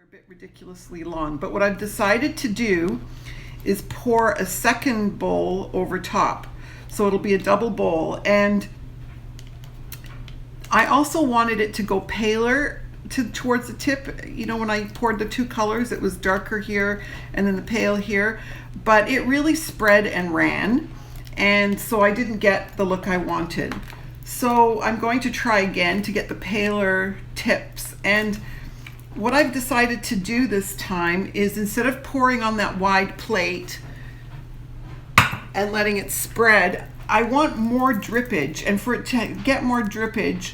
a bit ridiculously long, but what I've decided to do is pour a second bowl over top. So it'll be a double bowl, and I also wanted it to go paler towards the tip. You know, when I poured the two colors, it was darker here and then the pale here, but it really spread and ran, and so I didn't get the look I wanted. So I'm going to try again to get the paler tips. And what I've decided to do this time is, instead of pouring on that wide plate and letting it spread, I want more drippage. And for it to get more drippage,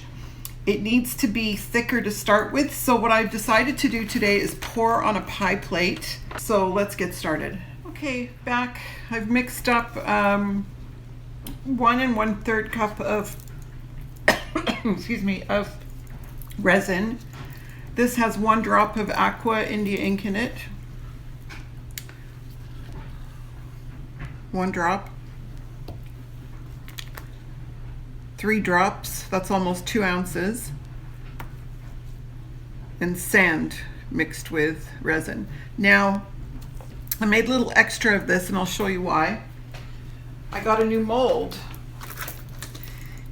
it needs to be thicker to start with. So what I've decided to do today is pour on a pie plate. So let's get started. Okay, back. I've mixed up 1 1/3 cup of excuse me, of resin. This has 1 drop of Aqua India ink in it. 1 drop. 3 drops, that's almost 2 ounces. And sand mixed with resin. Now, I made a little extra of this and I'll show you why. I got a new mold.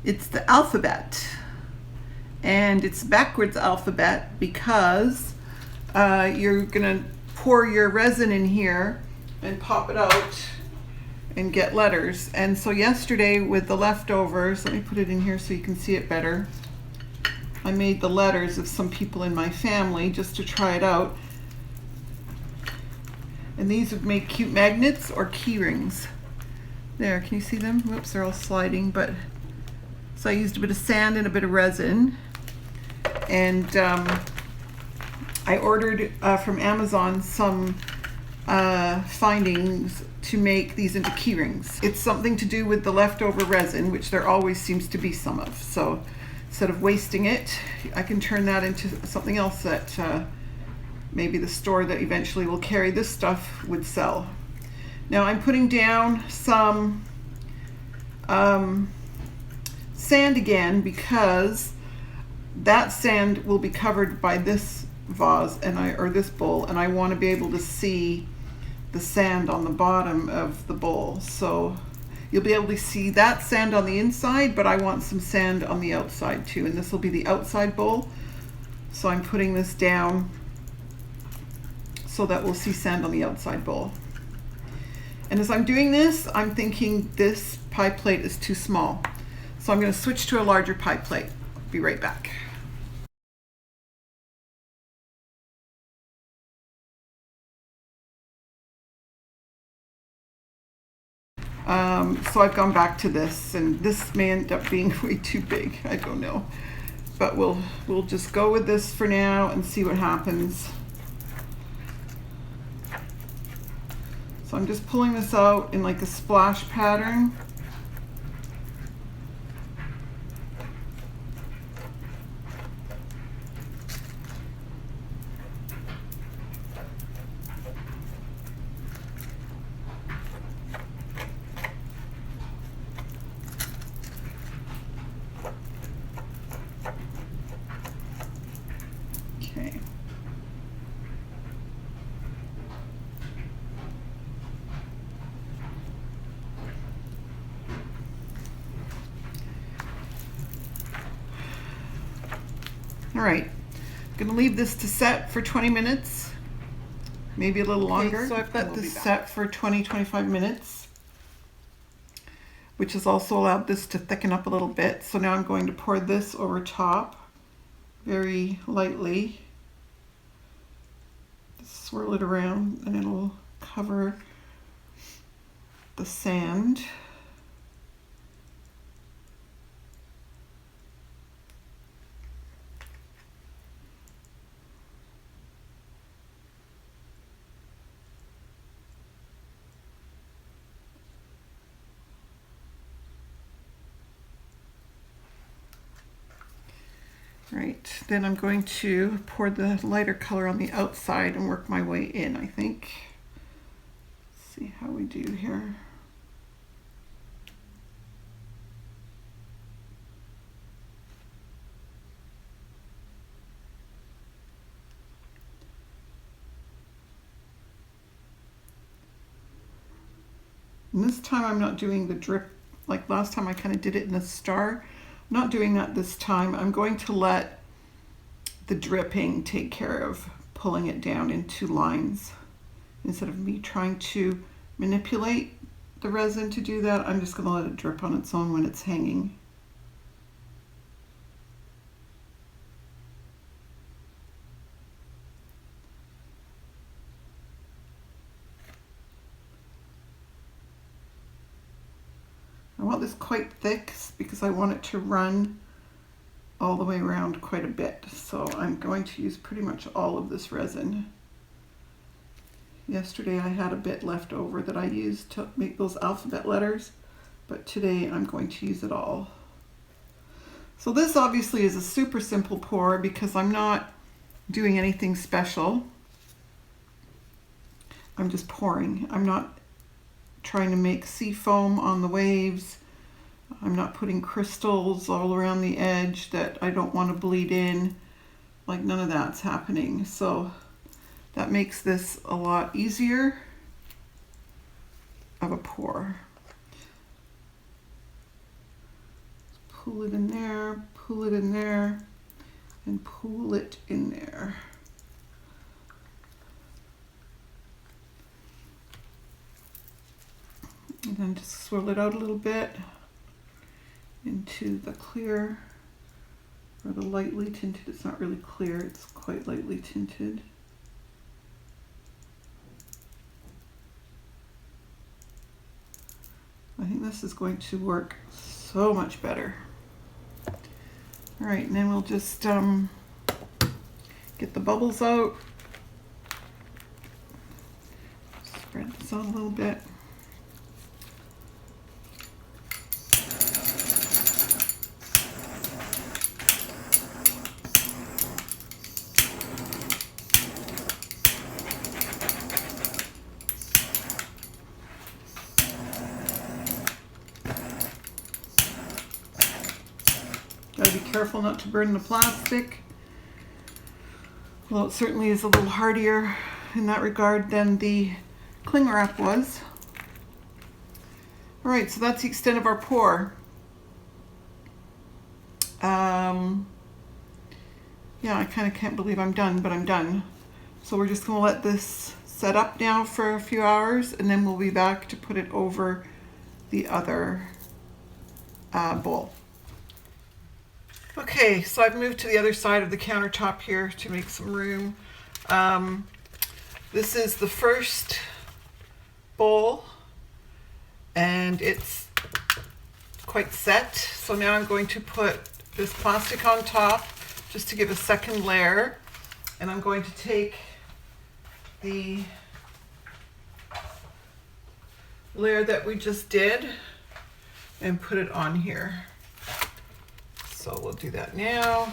It's the alphabet. And it's backwards alphabet because you're gonna pour your resin in here and pop it out and get letters. And so yesterday with the leftovers, let me put it in here so you can see it better, I made the letters of some people in my family just to try it out. And these would make cute magnets or key rings. There, can you see them? Whoops, they're all sliding. But so I used a bit of sand and a bit of resin. And I ordered from Amazon some findings to make these into key rings. It's something to do with the leftover resin, which there always seems to be some of. So instead of wasting it, I can turn that into something else that maybe the store that eventually will carry this stuff would sell. Now I'm putting down some sand again, because that sand will be covered by this vase or this bowl, and I want to be able to see the sand on the bottom of the bowl. So you'll be able to see that sand on the inside, but I want some sand on the outside too, and this will be the outside bowl. So I'm putting this down so that we'll see sand on the outside bowl. And as I'm doing this, I'm thinking this pie plate is too small. So I'm going to switch to a larger pie plate. Be right back. So I've gone back to this, and this may end up being way too big. I don't know, but we'll just go with this for now and see what happens. So I'm just pulling this out in like a splash pattern. Okay. All right, I'm gonna leave this to set for 20 minutes, maybe a little longer. Okay, so I've got this set for 20-25 minutes, which has also allowed this to thicken up a little bit. So now I'm going to pour this over top very lightly. Just swirl it around and it'll cover the sand. Right, then I'm going to pour the lighter color on the outside and work my way in, I think. Let's see how we do here. And this time I'm not doing the drip like last time. I kind of did it in a star. I'm not doing that this time. I'm going to let the dripping take care of pulling it down into lines. Instead of me trying to manipulate the resin to do that, I'm just going to let it drip on its own when it's hanging. I want this quite thick because I want it to run all the way around quite a bit. So I'm going to use pretty much all of this resin. Yesterday I had a bit left over that I used to make those alphabet letters, but today I'm going to use it all. So this obviously is a super simple pour because I'm not doing anything special. I'm just pouring. I'm not trying to make sea foam on the waves. I'm not putting crystals all around the edge that I don't want to bleed in. Like, none of that's happening. So that makes this a lot easier of a pour. Pull it in there, pull it in there, and pull it in there. And then just swirl it out a little bit into the clear, or the lightly tinted. It's not really clear, it's quite lightly tinted. I think this is going to work so much better. All right, and then we'll just get the bubbles out. Spread this out a little bit. Gotta be careful not to burn the plastic. Well, it certainly is a little hardier in that regard than the cling wrap was. All right, so that's the extent of our pour. Yeah, I kind of can't believe I'm done, but I'm done. So we're just gonna let this set up now for a few hours, and then we'll be back to put it over the other bowl. Okay, so I've moved to the other side of the countertop here to make some room. This is the first bowl, and it's quite set. So now I'm going to put this plastic on top just to give a second layer. And I'm going to take the layer that we just did and put it on here. So we'll do that now.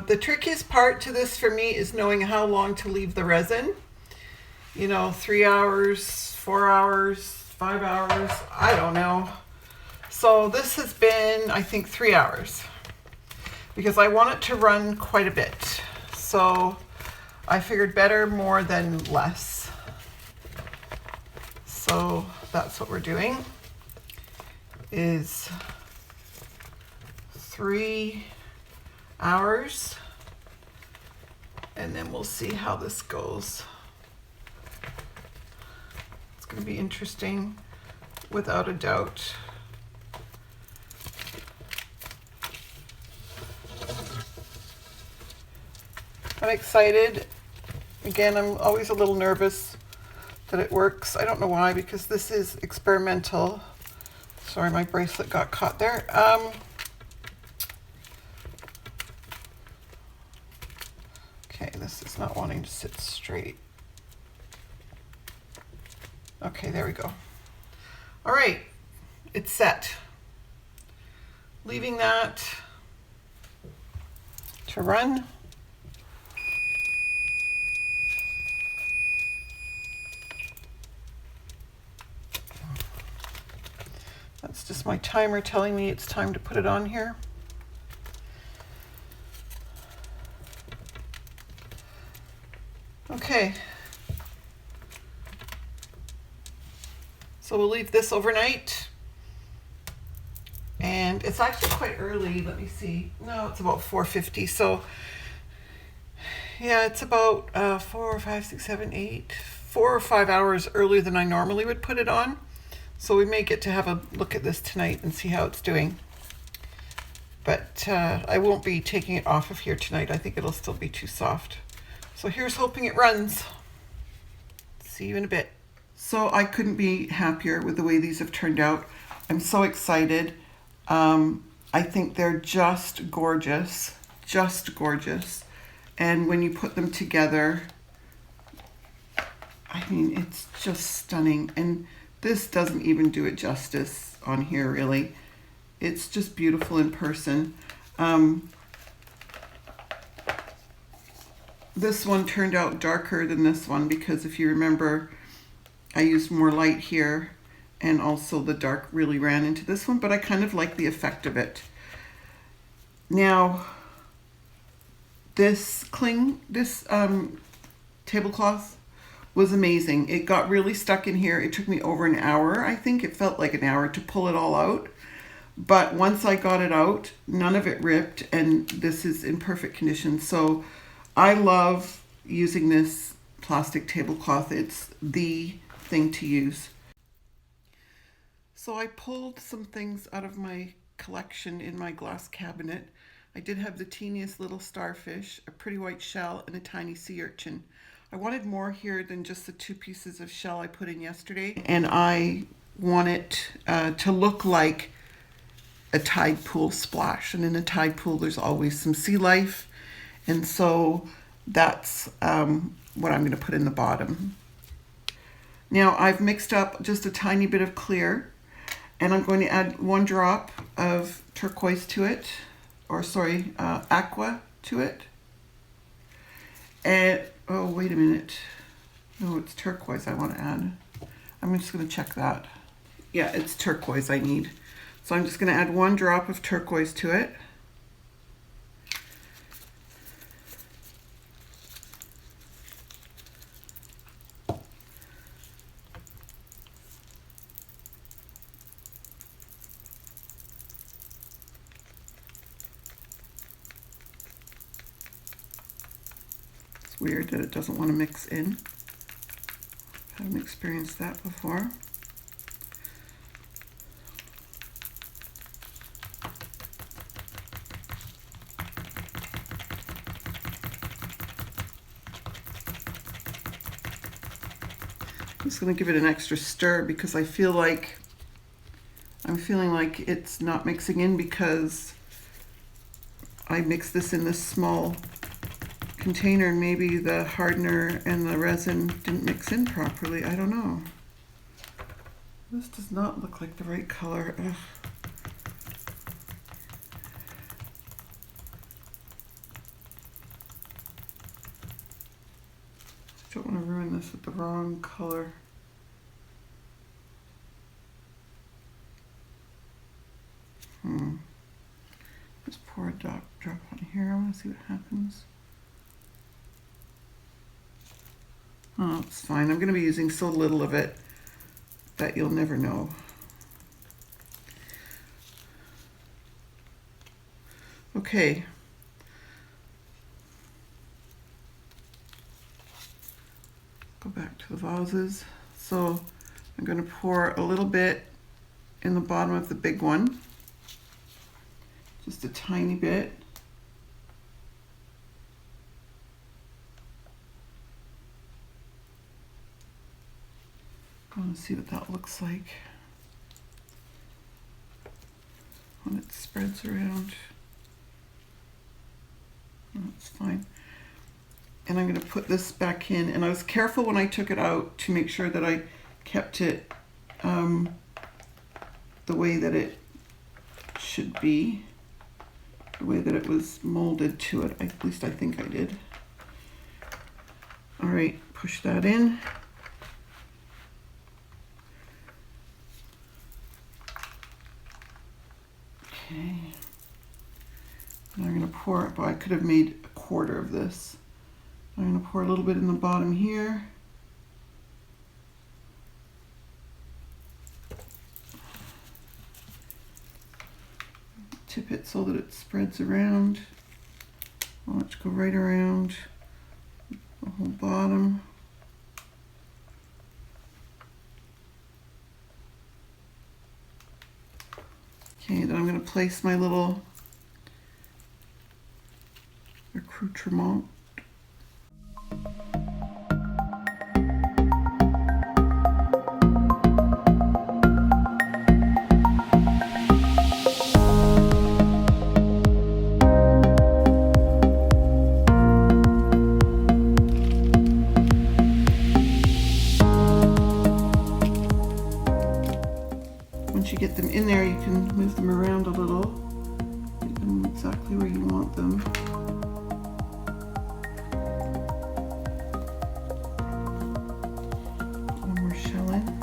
The trickiest part to this for me is knowing how long to leave the resin. You know, 3 hours, 4 hours, 5 hours, I don't know. So this has been, I think, 3 hours because I want it to run quite a bit. So I figured better more than less. So that's what we're doing, is 3 hours, and then we'll see how this goes. It's going to be interesting, without a doubt. I'm excited. Again, I'm always a little nervous that it works. I don't know why, because this is experimental. Sorry, my bracelet got caught there. Okay, this is not wanting to sit straight. Okay, there we go. All right, it's set. Leaving that to run. That's just my timer telling me it's time to put it on here. Okay. So we'll leave this overnight. And it's actually quite early. Let me see. No, it's about 4:50. So yeah, it's about 4 or 5, 6, 7, 8, 4 or 5 hours earlier than I normally would put it on. So we may get to have a look at this tonight and see how it's doing. But I won't be taking it off of here tonight. I think it'll still be too soft. So here's hoping it runs. See you in a bit. So I couldn't be happier with the way these have turned out. I'm so excited. I think they're just gorgeous, just gorgeous. And when you put them together, I mean, it's just stunning. And this doesn't even do it justice on here, really. It's just beautiful in person. This one turned out darker than this one because if you remember, I used more light here. And also the dark really ran into this one, but I kind of like the effect of it. Now, this tablecloth was amazing. It got really stuck in here. It took me over an hour, I think. It felt like an hour to pull it all out. But once I got it out, none of it ripped, and this is in perfect condition. So I love using this plastic tablecloth. It's the thing to use. So I pulled some things out of my collection in my glass cabinet. I did have the teeniest little starfish, a pretty white shell, and a tiny sea urchin. I wanted more here than just the 2 pieces of shell I put in yesterday. And I want it to look like a tide pool splash. And in a tide pool, there's always some sea life. And so that's what I'm going to put in the bottom. Now I've mixed up just a tiny bit of clear. And I'm going to add 1 drop of turquoise to it, or sorry, aqua to it. And, oh, wait a minute. No, it's turquoise I want to add. I'm just going to check that. Yeah, it's turquoise I need. So I'm just going to add 1 drop of turquoise to it. Weird that it doesn't want to mix in. I haven't experienced that before. I'm just going to give it an extra stir because I'm feeling like it's not mixing in because I mixed this in this small container and maybe the hardener and the resin didn't mix in properly. I don't know. This does not look like the right color. Ugh. I don't want to ruin this with the wrong color. Just pour a drop on here. I want to see what happens. Oh, it's fine. I'm going to be using so little of it that you'll never know. Okay. Go back to the vases. So I'm going to pour a little bit in the bottom of the big one. Just a tiny bit. I want to see what that looks like when it spreads around. Oh, it's fine. And I'm going to put this back in. And I was careful when I took it out to make sure that I kept it the way that it should be, the way that it was molded to it. At least I think I did. All right, push that in. Okay. And I'm going to pour it, but I could have made a quarter of this. I'm going to pour a little bit in the bottom here. tip it so that it spreads around. I want it to go right around the whole bottom. Okay, then I'm going to place my little accoutrement. Once you get them in there, you can move them around a little, get them exactly where you want them. One more shell in.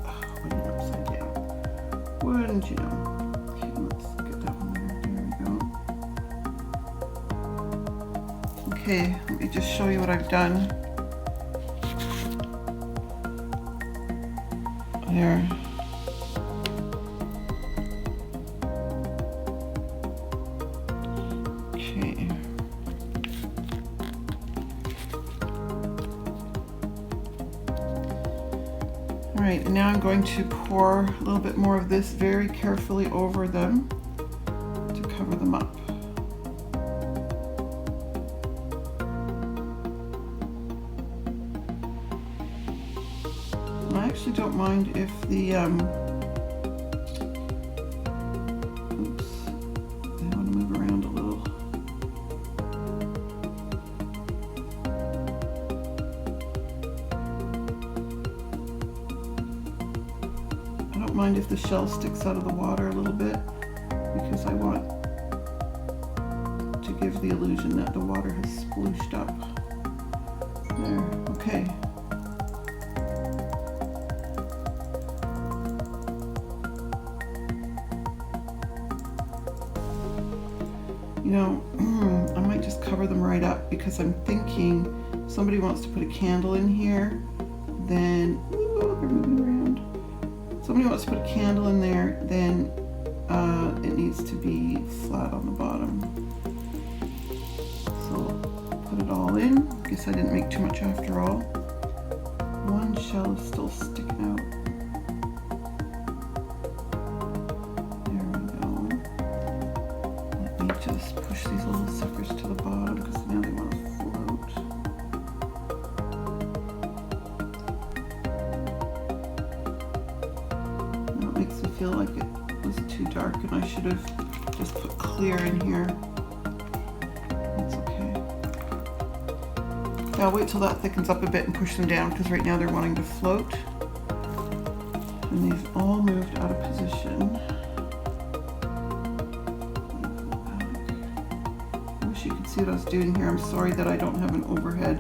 Oh, I went upside down. Wouldn't you know? Okay, let's get that one there. There we go. Okay, let me just show you what I've done. There. Okay. All right, and now I'm going to pour a little bit more of this very carefully over them to cover them up. I actually don't mind if the, oops, I want to move around a little. I don't mind if the shell sticks out of the water a little bit, because I want to give the illusion that the water has splooshed up. There, okay. You know, I might just cover them right up, because I'm thinking if somebody wants to put a candle in here, then, ooh, they're moving around. Somebody wants to put a candle in there, then it needs to be flat on the bottom. So put it all in. Guess I didn't make too much after all. One shell is still sticking out. Just push these little suckers to the bottom, because now they want to float. Now it makes me feel like it was too dark and I should have just put clear in here. That's okay. Now I'll wait till that thickens up a bit and push them down, because right now they're wanting to float. And they've all moved out of position. You can see what I was doing here. I'm sorry that I don't have an overhead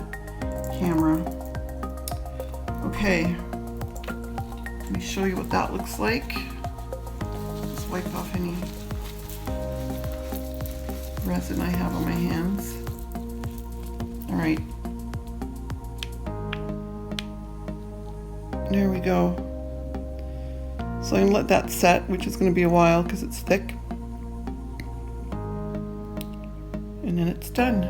camera. Okay, let me show you what that looks like. Just wipe off any resin I have on my hands. All right, there we go. So I'm gonna let that set, which is gonna be a while because it's thick. And then it's done.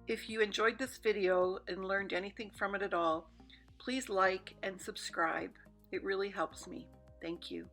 If you enjoyed this video and learned anything from it at all, please like and subscribe. It really helps me. Thank you.